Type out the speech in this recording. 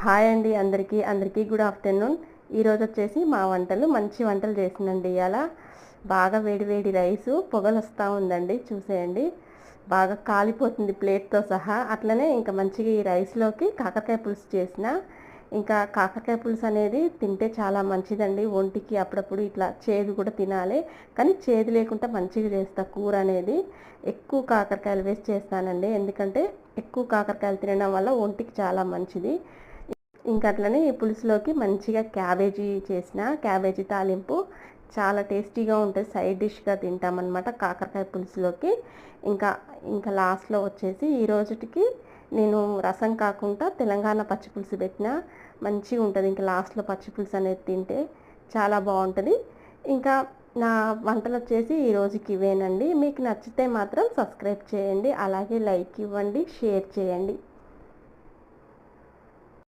Hi అండి అందరికీ good afternoon. ఈరోజు వచ్చేసి మా వంటలు మంచి వంటలు చేసిందండి. ఇవాళ బాగా వేడి వేడి రైసు పొగలు వస్తూ ఉందండి, చూసేయండి. బాగా కాలిపోతుంది ప్లేట్తో సహా. అట్లనే ఇంకా మంచిగా ఈ రైస్లోకి కాకరకాయ పులుసు చేసిన. ఇంకా కాకరకాయ పులుసు అనేది తింటే చాలా మంచిదండి ఒంటికి. అప్పుడప్పుడు ఇట్లా చేదు కూడా తినాలి, కానీ చేదు లేకుండా మంచిగా చేస్తా కూర అనేది. ఎక్కువ కాకరకాయలు వేసి చేస్తానండి, ఎందుకంటే ఎక్కువ కాకరకాయలు తినడం వల్ల ఒంటికి చాలా మంచిది. ఇంకా అట్లనే ఈ పులుసులోకి మంచిగా క్యాబేజీ చేసిన, క్యాబేజీ తాలింపు చాలా టేస్టీగా ఉంటుంది. సైడ్ డిష్గా తింటామన్నమాట కాకరకాయ పులుసులోకి. ఇంకా ఇంకా లాస్ట్లో వచ్చేసి ఈ రోజుకి నేను రసం కాకుండా తెలంగాణ పచ్చిపులుసు పెట్టిన, మంచిగా ఉంటుంది. ఇంకా లాస్ట్లో పచ్చిపులుసు అనేది తింటే చాలా బాగుంటుంది. ఇంకా నా వంటలు వచ్చేసి ఈ రోజుకి ఇవేనండి. మీకు నచ్చితే మాత్రం సబ్స్క్రైబ్ చేయండి, అలాగే లైక్ ఇవ్వండి, షేర్ చేయండి.